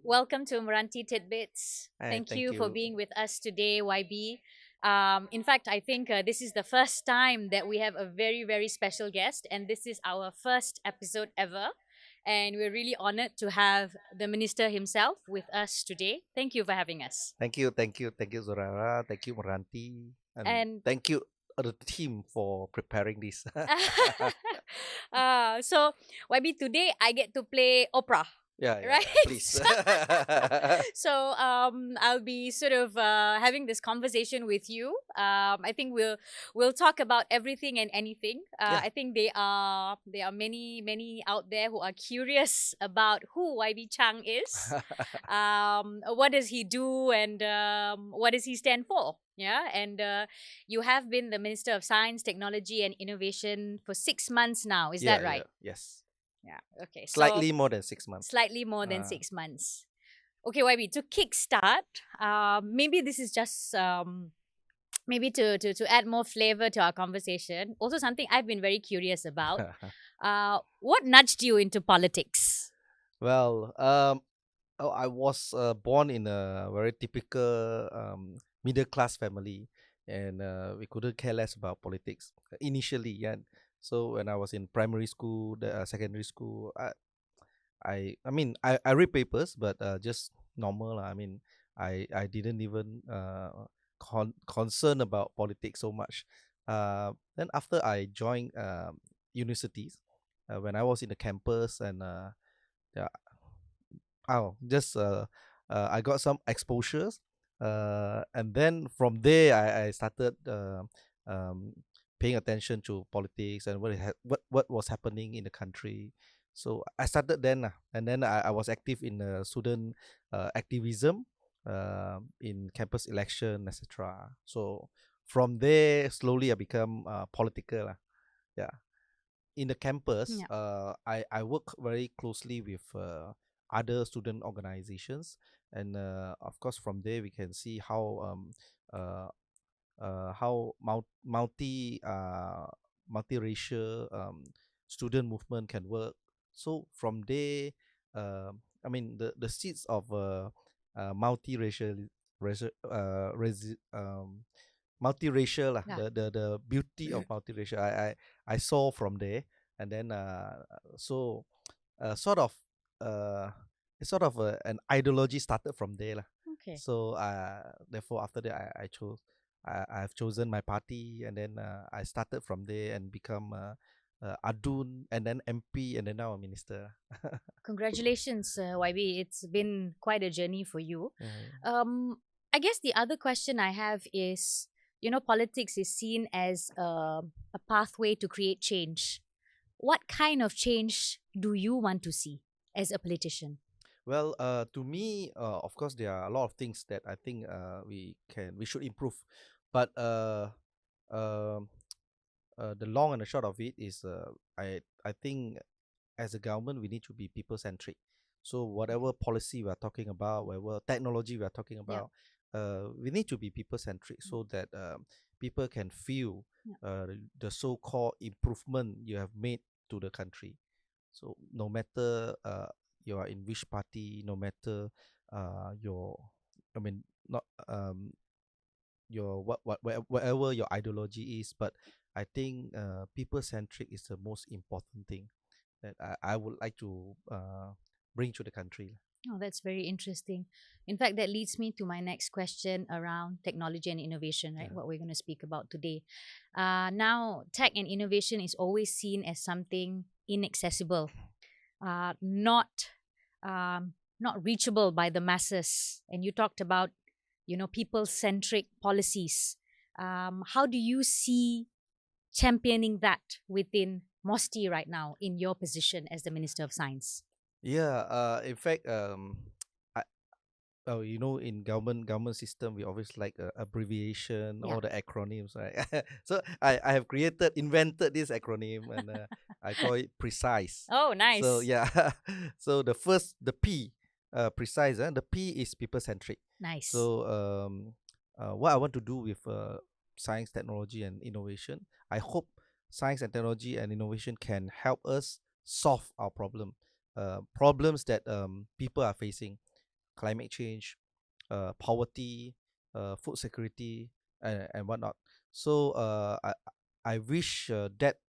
Welcome to MRANTI Tidbits. Hi, Thank thank you for you. being with us today, YB. In fact, I think this is the first time that we have a very, very special guest, and this is our first episode ever. And we're really honored to have the minister himself with us today. Thank you for having us. Thank you, Zorara. Thank you, Moranti. And And thank you, the team, for preparing this. so, YB, today I get to play opera, right? Yeah, please. I'll be sort of having this conversation with you. I think we'll talk about everything and anything. Yeah. I think there are many out there who are curious about who YB Chang is. What does he do, and what does he stand for? Yeah, and you have been the Minister of Science, Technology, and Innovation for 6 months now. Is that Yeah, right? yes. Yeah. Okay. So Slightly more than 6 months. slightly more than Uh, 6 months. Okay, YB, to kickstart, maybe this is just maybe to add more flavor to our conversation. Also, something I've been very curious about. What nudged you into politics? well, I was born in a very typical middle class family, and we couldn't care less about politics initially. Yeah. So when I was in primary school, secondary school, I read papers, but just normal lah. I didn't even concern about politics so much. Then after I joined universities, when I was in the campus, and yeah, just I got some exposures, and then from there I started um, paying attention to politics and what was happening in the country. So I started then, and then I was active in student activism, in campus election, etc. So from there, slowly I become political. Yeah, in the campus, Yeah. I work very closely with other student organizations, and of course, from there we can see uh, how multiracial student movement can work. So from there, the seeds of multiracial racial, multiracial lah, Yeah. the beauty of multiracial, I saw from there. And then so sort of uh sort of an ideology started from there lah. Okay. So therefore after that I've chosen my party, and then I started from there and become adun, and then MP, and then now a minister. Congratulations, YB. It's been quite a journey for you. Yeah. Um, I guess the other question I have is, politics is seen as a pathway to create change. What kind of change do you want to see as a politician? Well, to me, of course, there are a lot of things that I think we should improve, but um, the long and the short of it is, I think as a government we need to be people centric. So whatever policy we are talking about, whatever technology we are talking Yeah. about, we need to be people centric, so that people can feel Yeah. the so-called improvement you have made to the country. So no matter you are in which party, no matter your, I mean, not your whatever your ideology is, but I think people centric is the most important thing that I would like to bring to the country. Oh, that's very interesting. In fact, that leads me to my next question around technology and innovation, right? Yeah. What we're going to speak about today. Now, tech and innovation is always seen as something inaccessible, not not reachable by the masses. And you talked about, people-centric policies. How do you see championing that within MOSTI right now in your position as the Minister of Science? Yeah, in fact, I, in government system, we always like abbreviation, Yeah. all the acronyms, right? So I have invented this acronym, and I call it precise. Oh, So nice. yeah, so the P, precise. The P is people centric. Nice. So what I want to do with science, technology, and innovation, I hope science and technology and innovation can help us solve our problems that people are facing. climate change, poverty, food security, and whatnot. So I wish that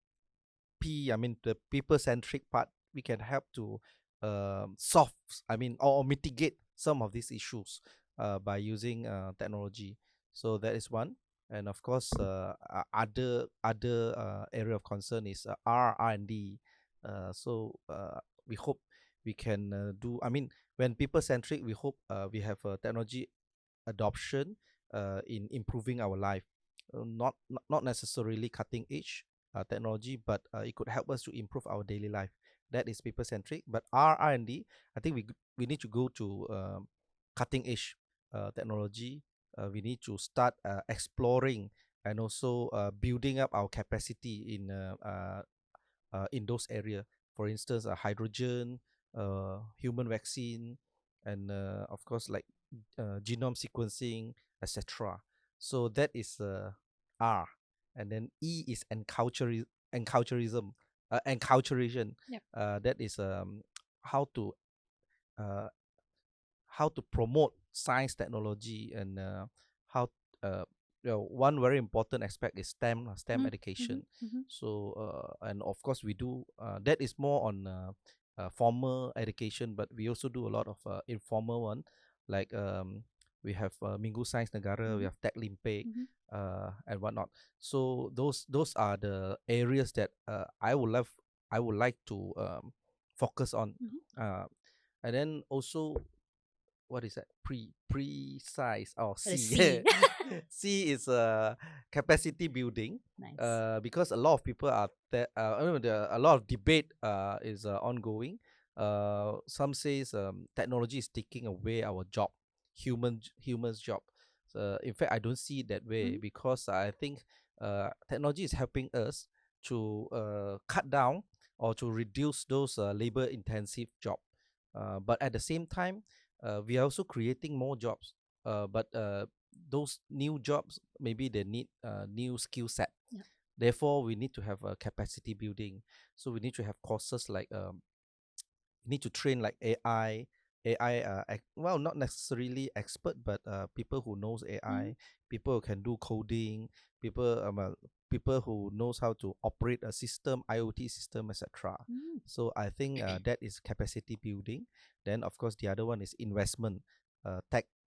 I mean the people centric part, we can help to solve, I mean, or mitigate some of these issues by using technology. So that is one. And of course, other area of concern is R&D. We hope we can do. I mean, when people centric, we hope we have technology adoption in improving our life, not necessarily cutting edge technology, but it could help us to improve our daily life. That is people centric. But R&D, I think we need to go to cutting edge technology. We need to start exploring and also building up our capacity in those areas. For instance, hydrogen, human vaccine, and of course like genome sequencing, etc. So that is R, and then E is enculturism, enculturation. Yep. That is how to uh, how to promote science, technology, and how uh, one very important aspect is STEM education. So and of course we do that is more on formal education, but we also do a lot of informal one, like we have Minggu Science Negara, we have Tech Limpik, and whatnot. So those are the areas that I would like to focus on. And then also, what is that, precise, or The C? C. C is capacity building. Nice. Because a lot of people are there, a lot of debate is ongoing. Some says technology is taking away our job, humans job. In fact, I don't see it that way, because I think technology is helping us to cut down or to reduce those labor intensive job. But at the same time, we are also creating more jobs. But those new jobs, maybe they need new skill set. Yep. Therefore, we need to have a capacity building. So we need to have courses like need to train like AI, well, not necessarily expert, but people who knows AI, people who can do coding, people people who knows how to operate a system, IoT system, etc. So I think that is capacity building. Then of course the other one is investment,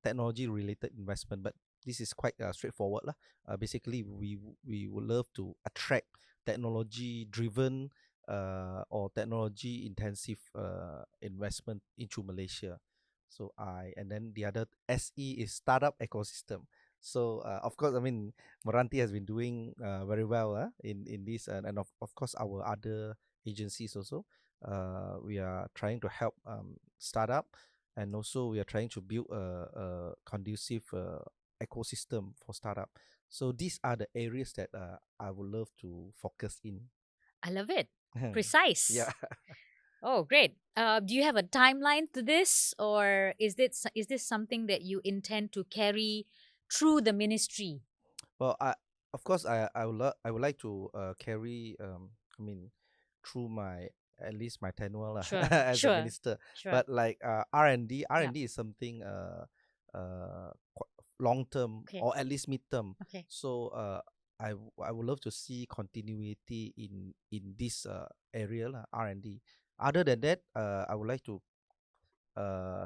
technology related investment. But this is quite straightforward lah. Basically, we would love to attract technology driven or technology intensive investment into Malaysia. So and then the other SE is startup ecosystem. So of course, I mean, MRANTI has been doing very well in this, and of course our other agencies also. We are trying to help startup, and also we are trying to build a conducive ecosystem for startup. So these are the areas that I would love to focus in. I love it. Precise. Yeah. Oh, great. Do you have a timeline to this, or is this something that you intend to carry through the ministry? Well, of course I would like to carry I mean through my, at least my tenure lah, Sure, as a sure, minister. sure. But like R&D Yeah. is something long term, Okay. or at least mid term. Okay. So I would love to see continuity in this area lah, R&D. Other than that, I would like to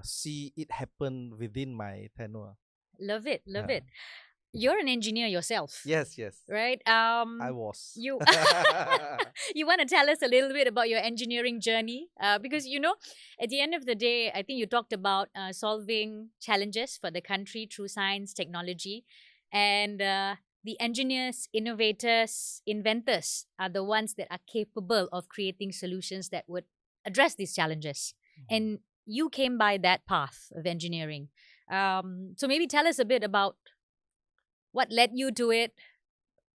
see it happen within my tenure. Love it, love it. You're an engineer yourself. Yes, yes. Right? I was. You you want to tell us a little bit about your engineering journey? Because at the end of the day, I think you talked about solving challenges for the country through science, technology, and the engineers, innovators, inventors are the ones that are capable of creating solutions that would address these challenges. And you came by that path of engineering. So maybe tell us a bit about what led you to it.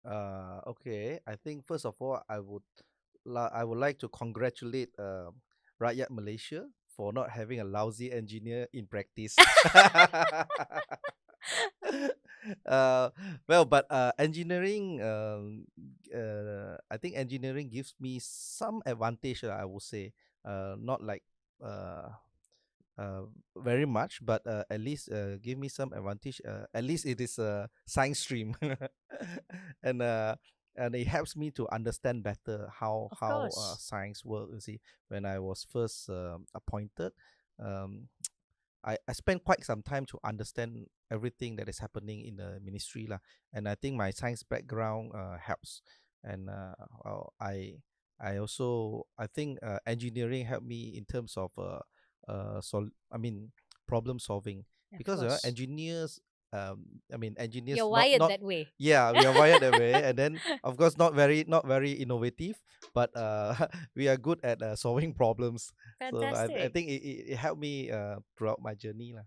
Okay. I think first of all, I would like to congratulate Rakyat Malaysia for not having a lousy engineer in practice. Well, but engineering, I think engineering gives me some advantage. I would say, not like uh, very much, but at least give me some advantage. At least it is a science stream, and uh, and it helps me to understand better Of how course. science work. You see, when I was first appointed, um, I spent quite some time to understand everything that is happening in the ministry lah. And I think my science background helps. And well, I also I think engineering helped me in terms of I mean problem solving, Of because course. engineers I mean engineers You're not wired not that way. yeah, we are wired that way, and then of course not very innovative, but we are good at solving problems. So I Fantastic. think it helped me throughout my journey lah.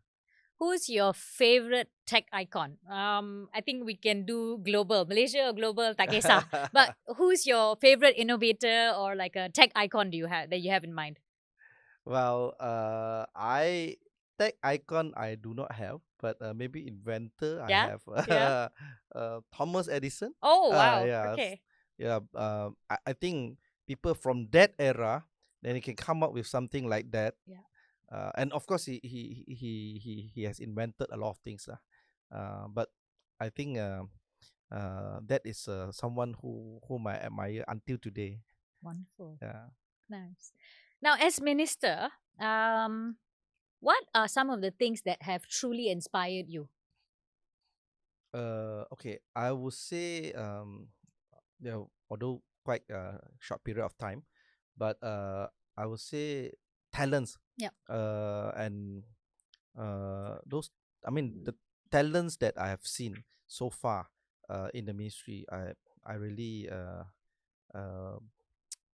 Who's your favorite tech icon? I think we can do global, Malaysia or global, tak kisah. But who's your favorite innovator or like a tech icon do you have that you have in mind? Well, I tech icon I do not have, but maybe inventor I Yeah, have. yeah. Thomas Edison. Oh wow. Yeah, Okay. yeah. I think people from that era, then he can come up with something like that. Yeah. And of course, he has invented a lot of things lah. But I think that is someone whom I admire until today. Wonderful. Yeah. Nice. Now, as minister, what are some of the things that have truly inspired you? Okay, I would say although quite a short period of time, but I would say talents, Yeah. and those, I mean, the talents that I have seen so far in the ministry, I really uh,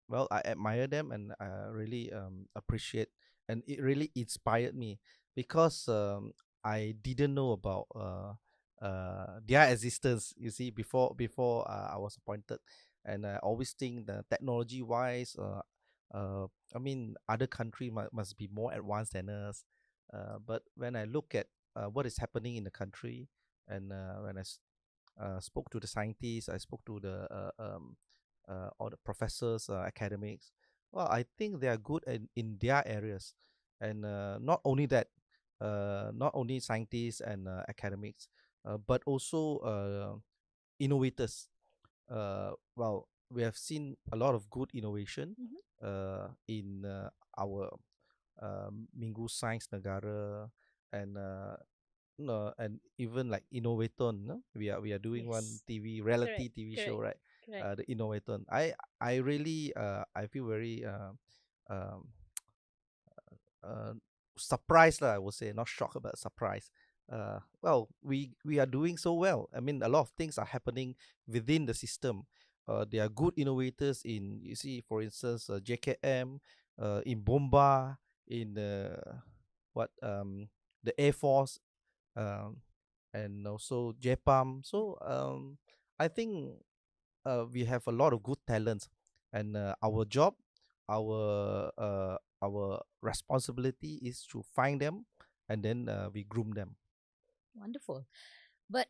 well, I admire them, and I really appreciate, and it really inspired me, because I didn't know about their existence. You see, before I was appointed, and I always think the technology wise, uh, I mean, other country must be more advanced than us. But when I look at what is happening in the country, and when spoke to the scientists, I spoke to the all the professors, academics. Well, I think they are good in their areas, and not only that, not only scientists and academics, but also innovators. Well, we have seen a lot of good innovation Mhm. in our Minggu Science Negara, and no, and even like Innovaton, no? We are doing one Yes. TV Correct. reality TV show, Correct. right? Correct. The Innovaton. I really I feel very um uh surprised lah, I would say, not shocked, but surprised. Well, we are doing so well. I mean, a lot of things are happening within the system. There are good innovators in, you see, for instance, JKM, in Bomba, in what the Air Force, um, and also JPAM. So I think we have a lot of good talents, and our job, our responsibility is to find them, and then we groom them. Wonderful. But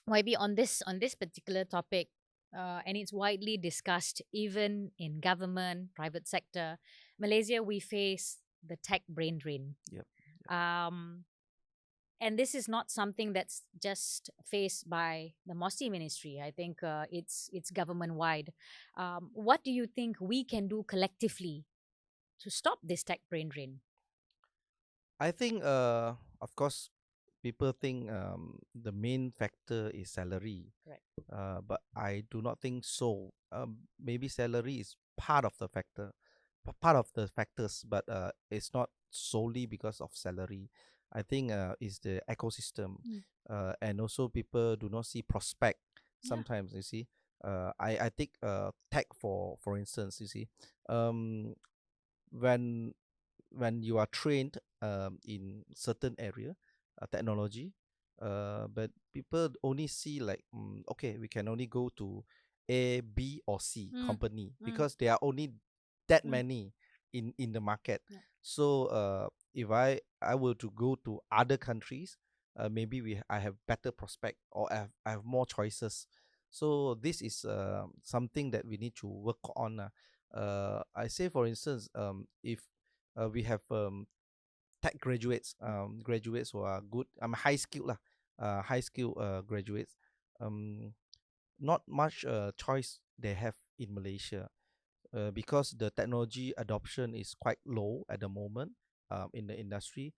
YB, on this particular topic, and it's widely discussed even in government, private sector. Malaysia, we face the tech brain drain. Yep. Um, and this is not something that's just faced by the MOSTI ministry. I think it's government wide. What do you think we can do collectively to stop this tech brain drain? I think, of course, people think the main factor is salary, Correct. but I do not think so. Maybe salary is part of the factor, part of the factors, but it's not solely because of salary. I think it's the ecosystem, Mm. and also people do not see prospect. Yeah. Sometimes you see, I take tech for instance. You see, um, when you are trained in certain area, technology, but people only see like, okay, we can only go to A, B, or C Mm. company, Mm. because there are only that Mm. many in the market. Yeah. So if I were to go to other countries, maybe I have better prospect, or I have more choices. So this is something that we need to work on. I say, for instance, if we have tech graduates, graduates who are good, high skilled lah, high skilled graduates. Not much choice they have in Malaysia, because the technology adoption is quite low at the moment in the industry.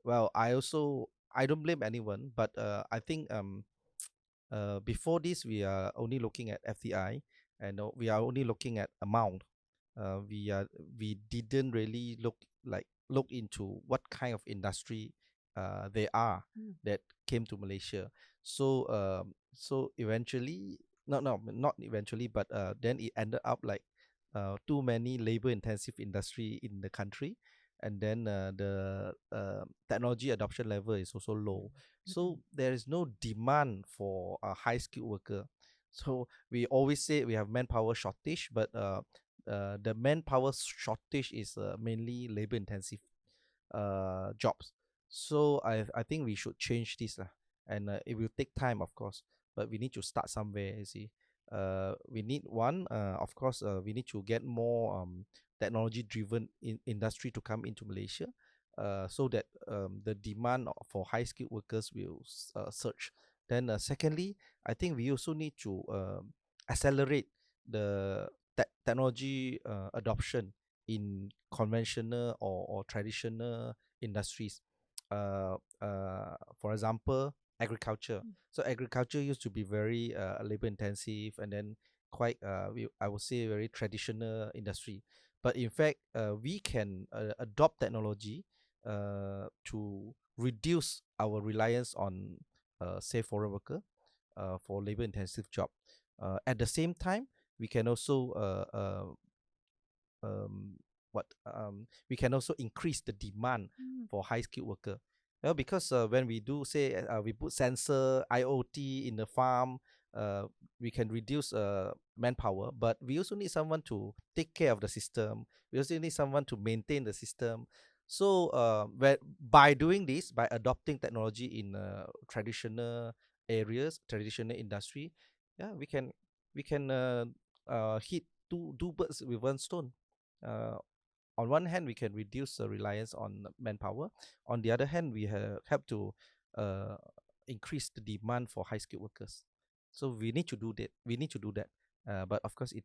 Well, I don't blame anyone, but I think before this we are only looking at FDI, and we are only looking at amount. We didn't really look into what kind of industry they are that came to Malaysia. So eventually, not eventually, but then it ended up like too many labor intensive industry in the country, and then the technology adoption level is also low. So there is no demand for a high skilled worker. So we always say we have manpower shortage, but the manpower shortage is mainly labor intensive jobs. So I think we should change this lah, and it will take time, of course, but we need to start somewhere. You see, we need one. Of course, we need to get more technology driven industry to come into Malaysia, so that the demand for high skilled workers will surge. Then secondly, I think we also need to accelerate the technology adoption in conventional or traditional industries. For example, agriculture. So agriculture used to be very labor intensive, and then quite I would say very traditional industry. But in fact, we can adopt technology to reduce our reliance on say foreign worker for labor intensive job. At the same time, we can also we can also increase the demand for high skilled worker. Well, because when we do say we put sensor IoT in the farm, we can reduce manpower, but we also need someone to take care of the system. We also need someone to maintain the system. So by doing this, by adopting technology in traditional areas, traditional industry, yeah, we can hit two birds with one stone. Uh, on one hand, we can reduce the reliance on manpower. On the other hand, we have to uh, increase the demand for high skilled workers. So we need to do that. We need to do that. But of course, it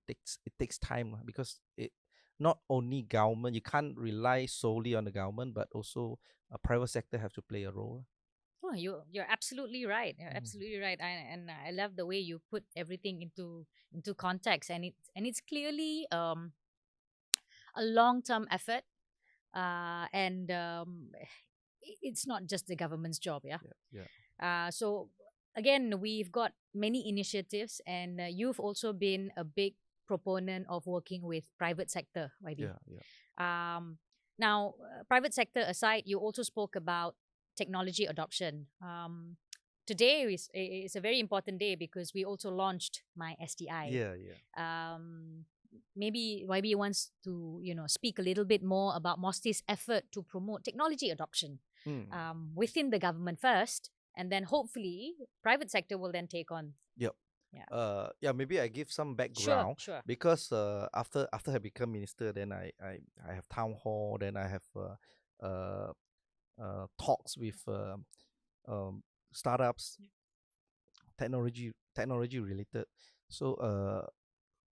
takes time because it not only government. You can't rely solely on the government, but also a private sector have to play a role. Oh, you're absolutely right. You're Mm. absolutely right. And I love the way you put everything into context, and it's clearly a long term effort. And it's not just the government's job. Yeah. Yeah, So again, we've got many initiatives, and you've also been a big proponent of working with private sector, YB. yeah, yeah, Um, Now, private sector aside, you also spoke about technology adoption. Today is a very important day because we also launched my STI. yeah, yeah. Maybe YB wants to speak a little bit more about MOSTI's effort to promote technology adoption Mm. within the government first, and then hopefully private sector will then take on. Yep. Yeah. Yeah, maybe I give some Sure, background sure. because after I become minister, then I have town hall, then I have uh, talks with startups, technology related. So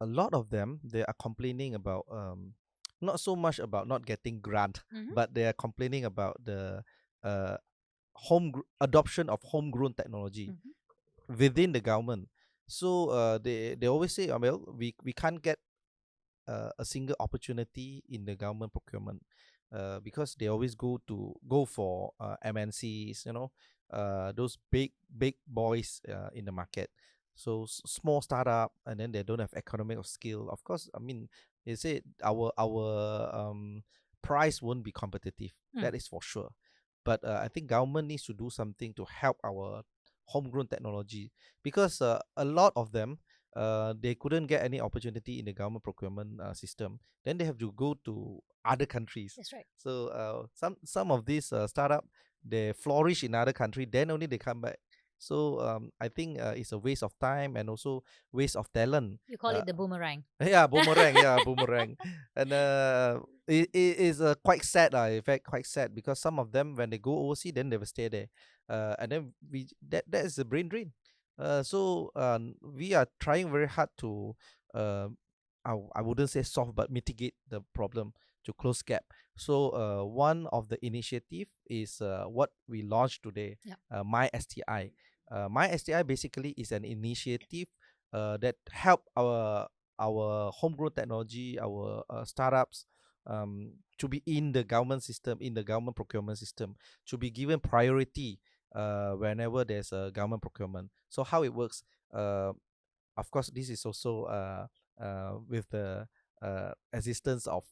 a lot of them, they are complaining about not so much about not getting grant, Mm-hmm. but they are complaining about the uh, adoption of homegrown technology within the government. So they always say, well, we can't get a single opportunity in the government procurement, because they always go for MNCs, those big boys in the market. So small startup, and then they don't have economic of skill. Of course, I mean, they say our price won't be competitive. That is for sure. But I think government needs to do something to help our homegrown technology, because a lot of them, they couldn't get any opportunity in the government procurement system. Then they have to go to other countries. That's right. So some of these startup, they flourish in other country. Then only they come back. So I think it's a waste of time and also waste of talent. You call Uh, it the boomerang. yeah, boomerang. Yeah, boomerang. And it is quite sad. In fact, quite sad because some of them when they go overseas, then they will stay there. And then that is the brain drain. So we are trying very hard to uh, I wouldn't say solve but mitigate the problem to close gap. So one of the initiative is what we launched today, Yeah. My STI. My STI basically is an initiative that help our homegrown technology, our startups, to be in the government system, in the government procurement system, to be given priority whenever there's a government procurement. So how it works, uh, of course, this is also with the existence of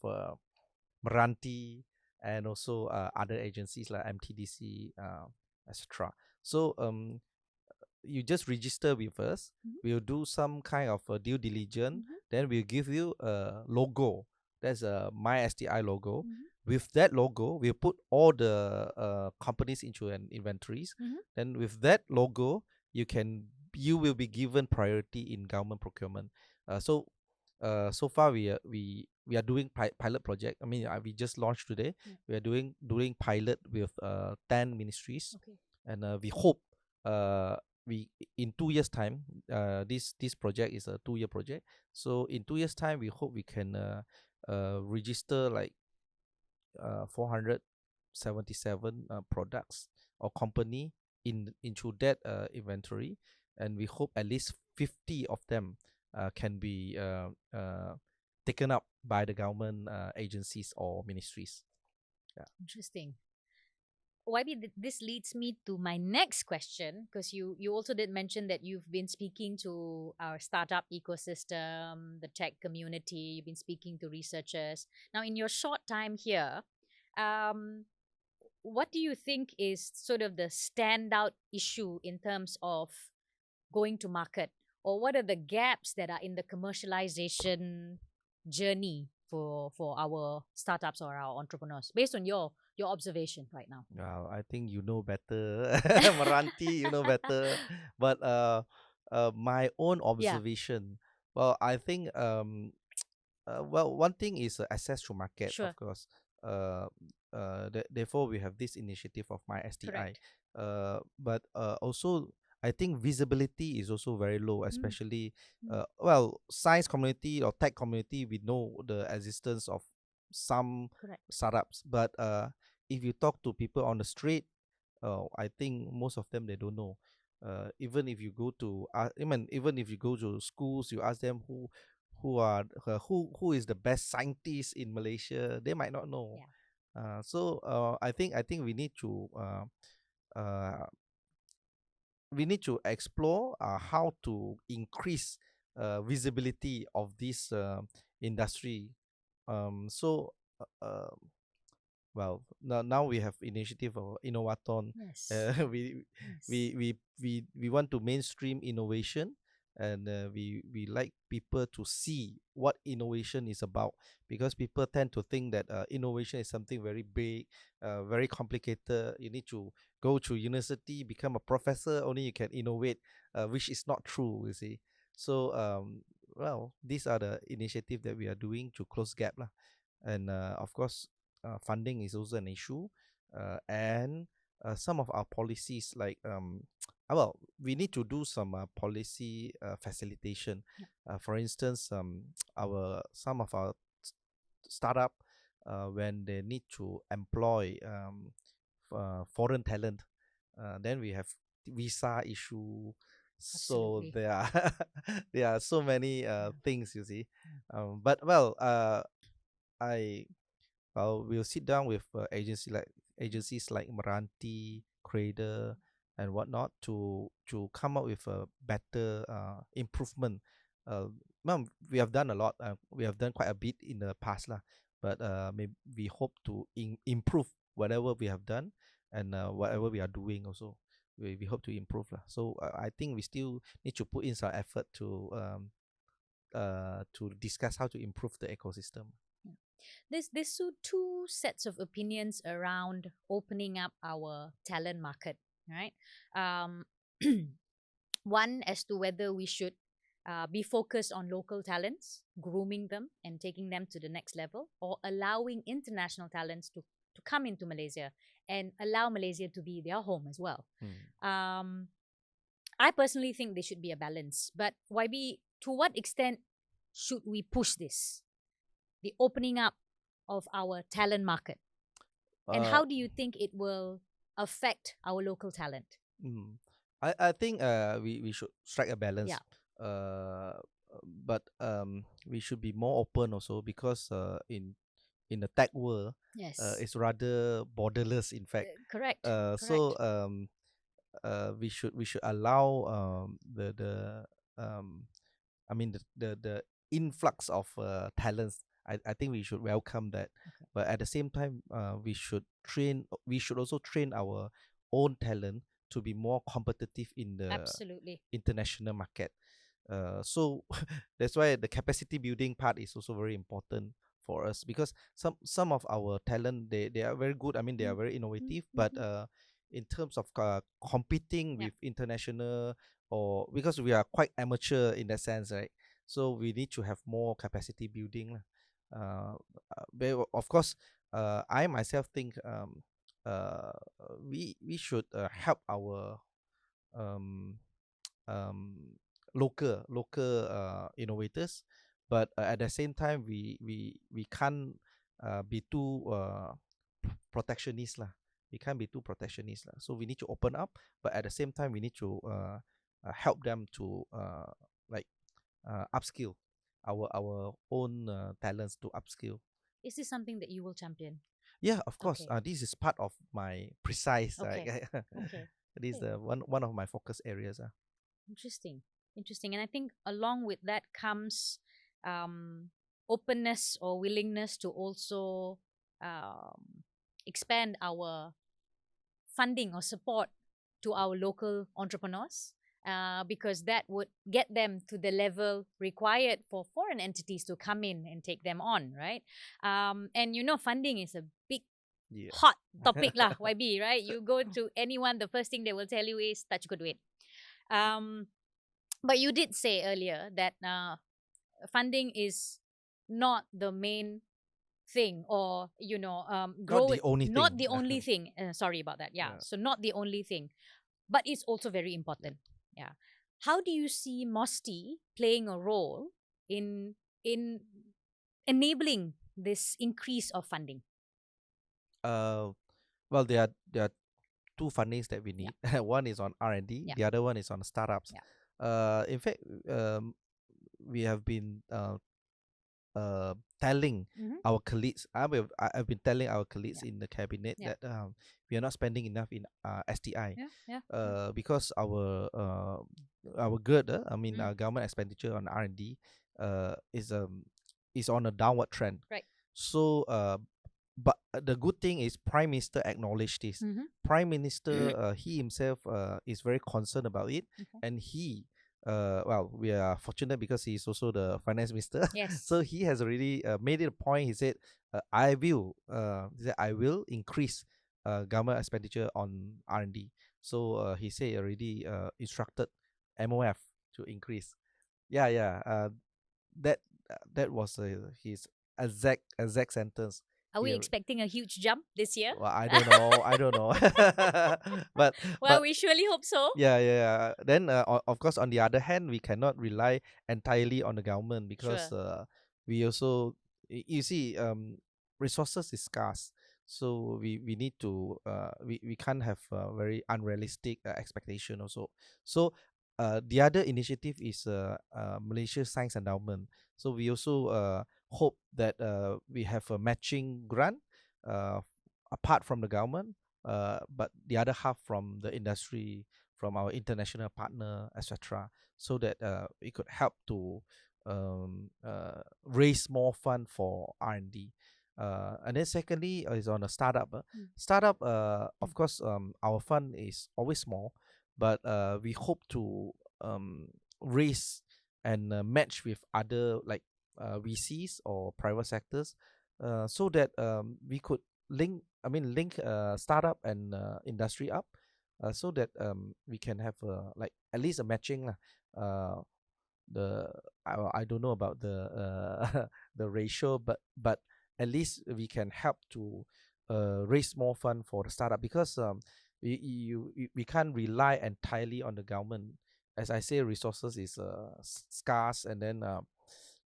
MRANTI and also other agencies like MTDC, etc. So you just register with us. Mhm. We'll do some kind of due diligence. Mhm. Then we'll give you a logo. That's a My STI logo. Mhm. With that logo, we'll put all the companies into an inventories. Mhm. Then with that logo, you will be given priority in government procurement. So far we are doing pilot project. I mean, we just launched today. Yeah. We are doing pilot with 10 ministries, Okay. and we hope uh we in 2 years time, this project is a 2-year project. So in 2 years time we hope we can register like 477 products or company into that inventory, and we hope at least 50 of them can be taken up by the government agencies or ministries. Yeah. Interesting. YB, this leads me to my next question, because you also did mention that you've been speaking to our startup ecosystem, the tech community. You've been speaking to researchers. Now, in your short time here, um, what do you think is sort of the standout issue in terms of going to market, or what are the gaps that are in the commercialization journey for our startups or our entrepreneurs, based on your observation right now? Well, I think you know better, Meranti, you know better. But my own Yeah, observation. Well, I think well, one thing is access to market, of sure. course. Uh, Therefore, we have this initiative of My STI. Correct. But also, I think visibility is also very low, Mm, especially mm, well, science community or tech community. We know the existence of some correct. startups, but if you talk to people on the street, I think most of them they don't know. Even if you go to, even if you go to schools, you ask them who is the best scientist in Malaysia, they might not know. Yeah. I think uh, we need to explore how to increase visibility of this industry. So well, now we have initiative of Innovaton. Yes. uh, we, Yes. we want to mainstream innovation, and we like people to see what innovation is about, because people tend to think that innovation is something very big, very complicated. You need to go to university, become a professor, only you can innovate, which is not true, you see. So well, these are the initiative that we are doing to close gap lah. And of course, funding is also an issue, and some of our policies like well, we need to do some policy facilitation. Yeah. For instance, our some of our startup, when they need to employ foreign talent, then we have visa issue. So Absolutely. there are there are so many Yeah. things, you see. Yeah. But well, I we'll sit down with agencies like Meranti, Cradle, and whatnot to come up with a better improvement. We have done a lot. We have done quite a bit in the past lah, but maybe we hope to improve whatever we have done, and whatever we are doing also. We hope to improve lah. So I think we still need to put in some effort to discuss how to improve the ecosystem. Yeah. There's two sets of opinions around opening up our talent market, right? One, as to whether we should be focused on local talents, grooming them and taking them to the next level, or allowing international talents to come into Malaysia and allow Malaysia to be their home as well. Um, I personally think there should be a balance. But YB, to what extent should we push this? The opening up of our talent market. And Uh, how do you think it will affect our local talent? mm, I think we should strike a balance. Yeah. Uh, but we should be more open also, because in the tech world, Yes. it's rather borderless. In fact, Correct. so Correct. we should allow the I mean the influx of talents. I think we should welcome that, Okay. but at the same time, we should also train our own talent to be more competitive in the Absolutely. international market. So that's why the capacity building part is also very important for us, because some of our talent, they are very good. I mean, they are Mm, very mm, innovative, but mhm. in terms of competing Yeah. with international, or because we are quite amateur in that sense, right? So we need to have more capacity building lah. But of course, I myself think uh, we should help our um, um, local innovators, but at the same time, we can't be too protectionist lah. We can't be too protectionist lah. So we need to open up, but at the same time, we need to help them to like upskill our own talents, to upskill. Is this something that you will champion? Yeah, of course. Okay. This is part of my precise. Okay. Okay. This is Okay. the one of my focus areas. Interesting. Interesting. And I think along with that comes um, openness or willingness to also expand our funding or support to our local entrepreneurs, because that would get them to the level required for foreign entities to come in and take them on, right? And funding is a big Yeah. hot topic lah, YB, right? You go to anyone, the first thing they will tell you is touch good weight. Um, but you did say earlier that funding is not the main thing, or Not grow the it, only not thing. the only thing. Sorry about that. Yeah, Yeah. so not the only thing, but it's also very important. Yeah. How do you see MOSTI playing a role in enabling this increase of funding? Uh, well, there are two fundings that we Yeah. need. One is on R&D. Yeah. The other one is on startups. Yeah. In fact, we have been telling Mm-hmm. our colleagues. I've been telling our colleagues Yeah. in the cabinet Yeah. that we are not spending enough in STI. Yeah. Yeah. Because our good, I mean, Mm. our government expenditure on R&D is on a downward trend. Right. So but the good thing is Prime Minister acknowledged this. Mm-hmm. Prime Minister, he himself is very concerned about it, Okay. and he well, we are fortunate because he is also the finance minister. Yes. So he has already made it a point. He said, I will increase government expenditure on R&D. So he said already instructed MOF to increase. Yeah, yeah. That was his exact sentence. Are we He expecting a huge jump this year? Well, I don't know. I don't know. but Well, but we surely hope so. yeah, yeah, yeah. Then of course, on the other hand, we cannot rely entirely on the government, because Sure. we also you see, resources is scarce. So we need to we can't have a very unrealistic expectation also. So the other initiative is Malaysia Science Endowment. So we also hope that we have a matching grant uh, apart from the government, but the other half from the industry, from our international partner, etc., so that it could help to raise more fund for R&D. And then secondly is on a startup. Mm. Startup, of course, our fund is always small, but we hope to raise and match with other, like VCs or private sectors, so that we could link startup and industry up, so that we can have like at least a matching lah. The I don't know about the the ratio, but at least we can help to raise more fund for the startup, because we can't rely entirely on the government. As I say, resources is scarce, and then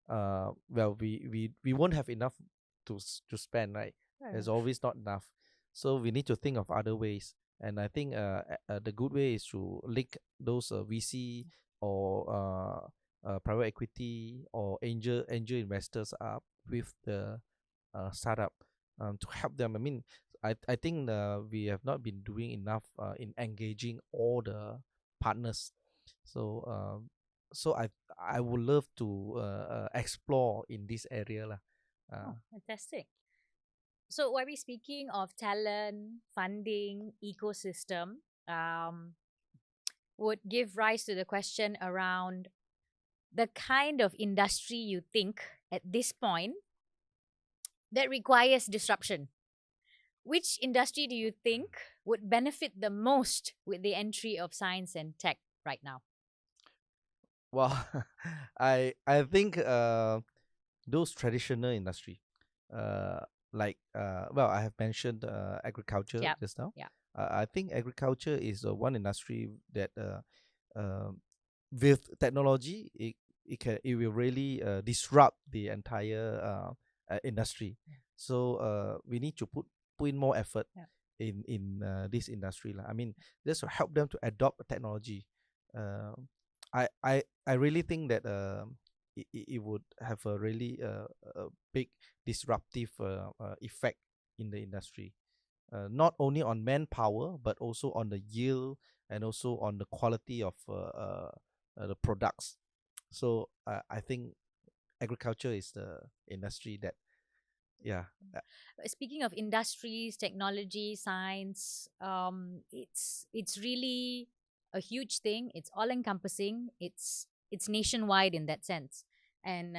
well, we won't have enough to spend, right? There's always not enough, so we need to think of other ways. And I think the good way is to link those VC or private equity or angel investors up with the startup, to help them. I mean, I think we have not been doing enough in engaging all the partners. So I would love to explore in this area lah. Fantastic. So, while we speaking of talent, funding, ecosystem, would give rise to the question around the kind of industry you think at this point that requires disruption. Which industry do you think would benefit the most with the entry of science and tech right now? Well, I think those traditional industry, like well, I have mentioned agriculture Yeah, just now. yeah. I think agriculture is one industry that with technology, it will really disrupt the entire industry. So we need to put in more effort in this industry lah. I mean, just to help them to adopt technology. I really think that it would have a really big disruptive effect in the industry, not only on manpower but also on the yield and also on the quality of the products. So I think agriculture is the industry that, yeah. Speaking of industries, technology, science, it's really a huge thing. It's all encompassing. It's nationwide in that sense, and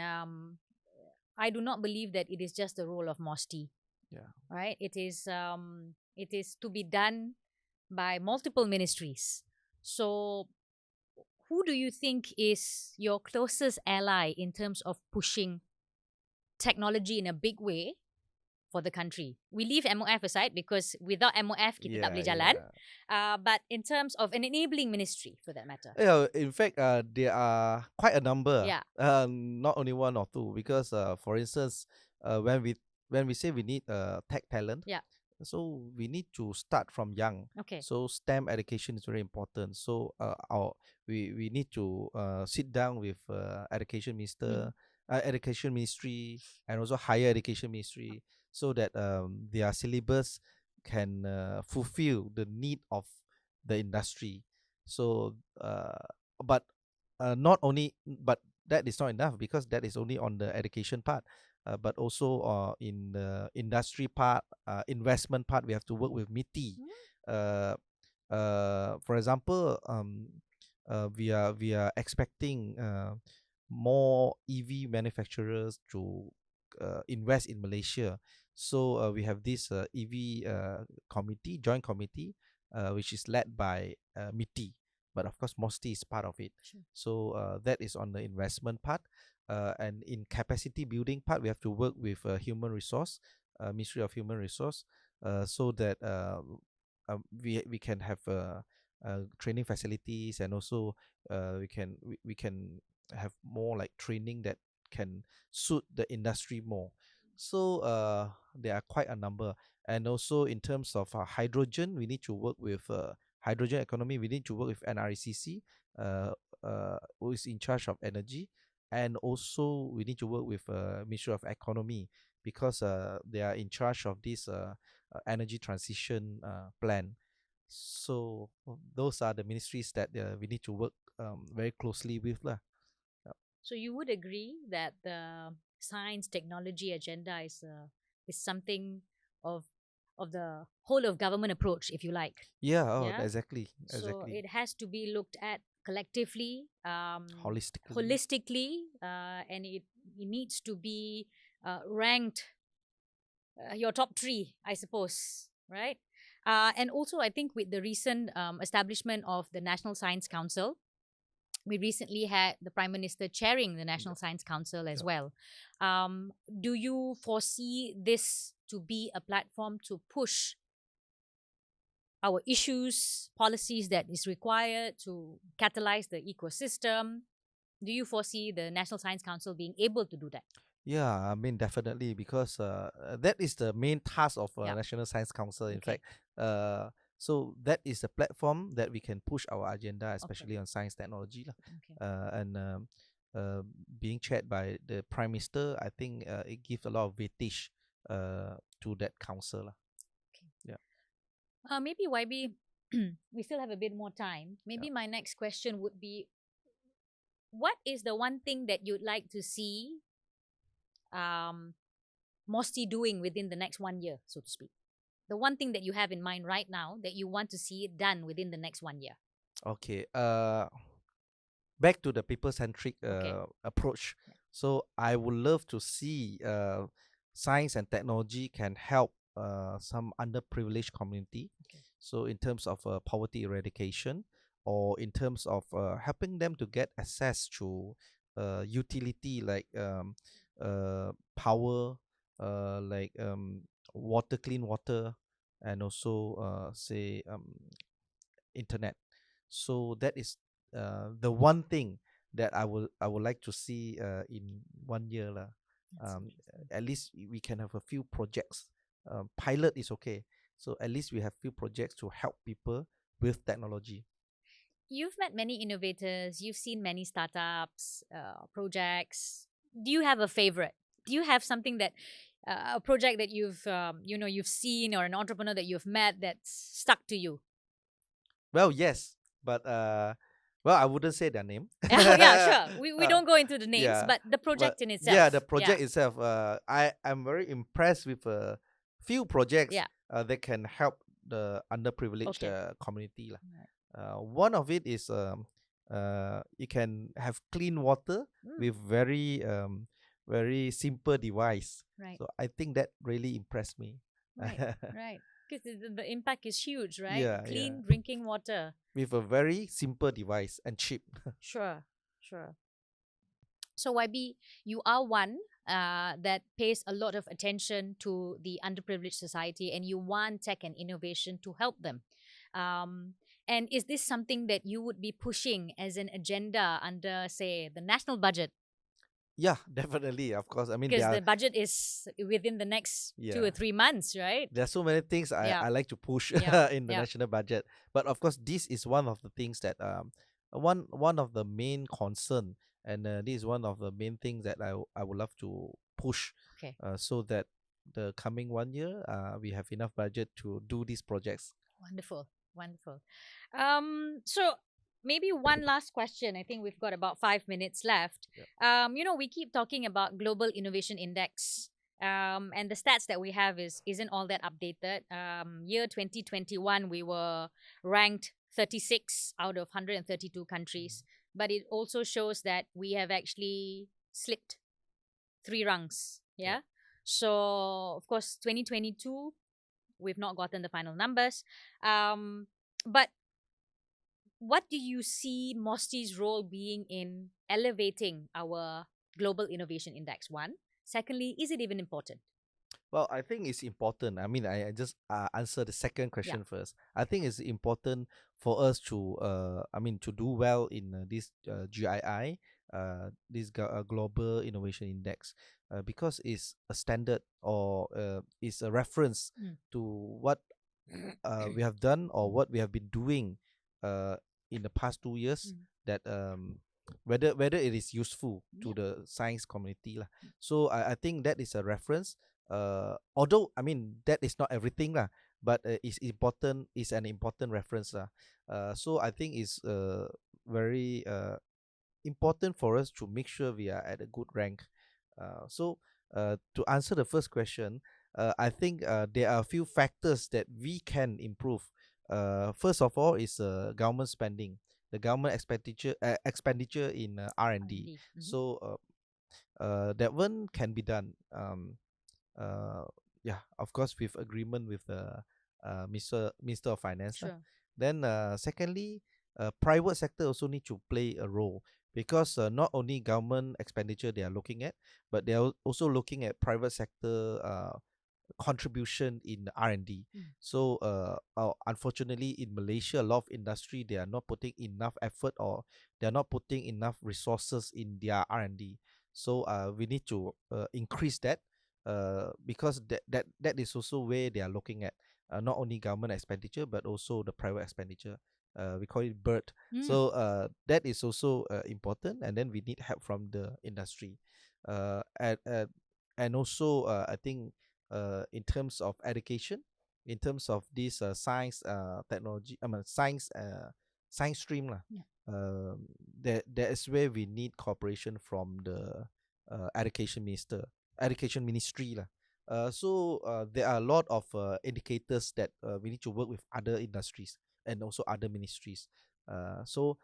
I do not believe that it is just the role of MOSTI. Yeah. Right. It is to be done by multiple ministries. So, who do you think is your closest ally in terms of pushing technology in a big way for the country? We leave MOF aside because without MOF kita tak boleh jalan. But in terms of an enabling ministry, for that matter. Yeah, in fact, there are quite a number. Yeah. Not only one or two, because for instance, when we say we need tech talent, Yeah. so we need to start from young. Okay. So STEM education is very important. So we need to sit down with education ministry, and also higher education ministry, so that their syllabus can fulfill the need of the industry. So but not only, but that is not enough, because that is only on the education part. But also in the industry part, investment part, we have to work with MITI. For example, we are expecting more EV manufacturers to invest in Malaysia. So we have this EV joint committee, which is led by MITI, but of course MOSTI is part of it. Sure. So that is on the investment part. And in capacity building part, we have to work with human resource, Ministry of Human Resource, so that we can have training facilities, and also we can have more like training that can suit the industry more. So there are quite a number. And also in terms of hydrogen, we need to work with hydrogen economy. We need to work with NRECC, who is in charge of energy. And also we need to work with Ministry of Economy, because they are in charge of this energy transition plan. So those are the ministries that we need to work very closely with lah. So you would agree that the science technology agenda is something of the whole of government approach, if you like. Yeah, exactly. So it has to be looked at collectively, holistically, and it needs to be ranked your top three, I suppose, right? And also, I think with the recent establishment of the National Science Council, we recently had the Prime Minister chairing the National Science Council as Yeah. well. Do you foresee this to be a platform to push our issues, policies that is required to catalyze the ecosystem? Do you foresee the National Science Council being able to do that? Yeah, I mean definitely because that is the main task of Yeah. National Science Council. In Okay. fact, so that is the platform that we can push our agenda, Okay. especially on science technology, lah. Okay. And uh, being chaired by the Prime Minister, I think it gives a lot of weightage to that council, lah. Okay. Yeah. Maybe YB, we still have a bit more time. Yeah. Maybe my next question would be, what is the one thing that you'd like to see MOSTI doing within the next 1 year, so to speak? The one thing that you have in mind right now that you want to see it done within the next 1 year. Okay. Back to the people-centric Okay. approach. Yeah. So I would love to see science and technology can help some underprivileged community. Okay. So in terms of poverty eradication, or in terms of helping them to get access to utility like power, like water, clean water, and also say internet. So that is the one thing that I would like to see in 1 year lah. That's interesting. At least we can have a few projects. Pilot is okay. So at least we have few projects to help people with technology. You've met many innovators. You've seen many startups, projects. Do you have a favorite? Do you have something that a project that you've seen, or an entrepreneur that you've met that's stuck to you? Well, yes, but well, I wouldn't say their name. Yeah, sure. We Uh, don't go into the names, yeah, but the but project in yeah, itself. the project itself. I'm very impressed with a few projects Yeah. that can help the underprivileged Okay. community lah. Right. One of it is you can have clean water with very simple device. Right. So I think that really impressed me. Right. Right. Because the impact is huge, right? Yeah, Clean yeah. drinking water. With a very simple device and cheap. Sure. Sure. So YB, you are one that pays a lot of attention to the underprivileged society, and you want tech and innovation to help them. And is this something that you would be pushing as an agenda under, say, the national budget? Yeah, definitely. Of course. I mean, Because the budget is within the next 2 or 3 months, right? there are so many things Yeah. I like to push Yeah. in the Yeah. national budget. But of course, this is one of the things that one of the main concern, and this is one of the main things that I would love to push. Okay. So that the coming 1 year we have enough budget to do these projects. Wonderful. Wonderful. So maybe one last question. I think we've got about 5 minutes left. Yeah. We keep talking about Global Innovation Index. And the stats that we have isn't all that updated. Year 2021, we were ranked 36 out of 132 countries. But it also shows that we have actually slipped 3 rungs. Yeah. So, of course, 2022, we've not gotten the final numbers. But what do you see MOSTI's role being in elevating our Global Innovation Index? One. Secondly, is it even important? Well, I think it's important. I mean, I just answer the second question first. I think it's important for us to, to do well in this GII, this Global Innovation Index, because it's a standard, or it's a reference to what we have done, or what we have been doing in the past 2 years, that whether it is useful to the science community lah. So I think that is a reference. Although I mean that is not everything lah, but it's important. It's an important reference lah. So I think it's very important for us to make sure we are at a good rank. So to answer the first question, I think there are a few factors that we can improve. First of all is government spending, the government expenditure in R&D. So that one can be done. Yeah, of course, with agreement with the Minister of Finance lah. Sure. Then secondly, private sector also need to play a role, because not only government expenditure they are looking at, but they are also looking at private sector contribution in R&D. So unfortunately in Malaysia, a lot of industry, they are not putting enough effort, or they are not putting enough resources in their R&D. So we need to increase that, because that is also where they are looking at, not only government expenditure but also the private expenditure. We call it BERT. So that is also important, and then we need help from the industry. And also I think in terms of education, in terms of this science technology, science stream lah. Yeah. That is where we need cooperation from the education ministry lah. So there are a lot of indicators that we need to work with other industries and also other ministries. So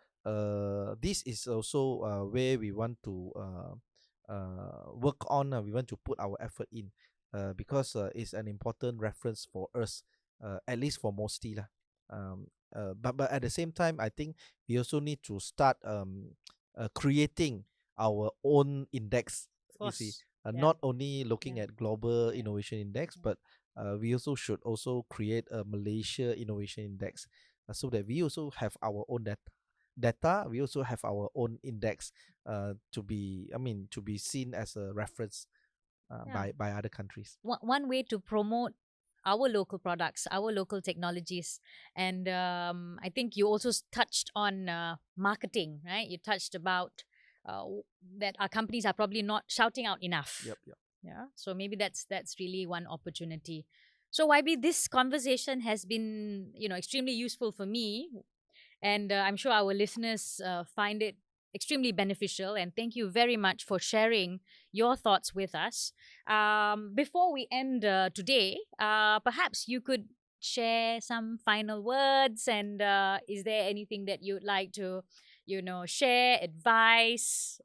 this is also where we want to work on. We want to put our effort in, because it's an important reference for us, at least for MOSTI lah. But at the same time, I think we also need to start creating our own index. Of You see, course. Yeah. not only looking Yeah. at global innovation index, but we also should also create a Malaysia innovation index, so that we also have our own data. We also have our own index, to be seen as a reference Yeah. by other countries. One way to promote our local products, our local technologies, and I think you also touched on marketing, right? You touched about that our companies are probably not shouting out enough. Yep. Yeah, so maybe that's really one opportunity. So YB, this conversation has been extremely useful for me, and I'm sure our listeners find it extremely beneficial. And thank you very much for sharing your thoughts with us. Before we end today, perhaps you could share some final words. And is there anything that you'd like to, share, advice,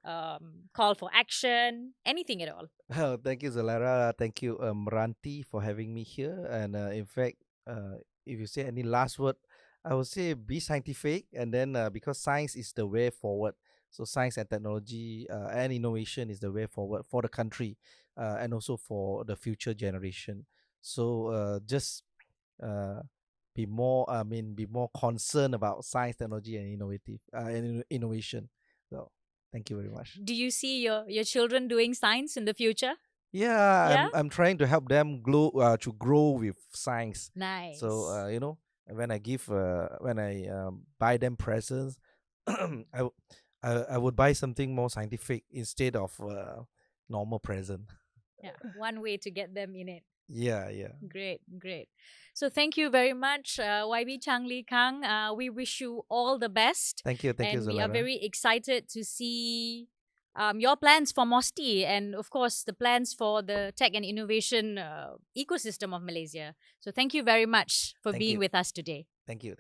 call for action, anything at all? Oh, thank you, Dzuleira. Thank you, MRANTI, for having me here. And in fact, if you say any last word, I would say be scientific, and then because science is the way forward. So science and technology and innovation is the way forward for the country, and also for the future generation. So just uh, be more concerned about science, technology, and innovation. So thank you very much. Do you see your children doing science in the future? Yeah, Yeah? I'm trying to help them to grow with science. Nice. So when I buy them presents, I, w- I would buy something more scientific instead of normal present. Yeah, one way to get them in it. Yeah. Great. So thank you very much, YB Chang Lih Kang. We wish you all the best. Thank you, And we are Dzuleira. very excited to see your plans for MOSTI, and of course the plans for the tech and innovation ecosystem of Malaysia. So thank you very much for Thank being you. with us today. Thank you.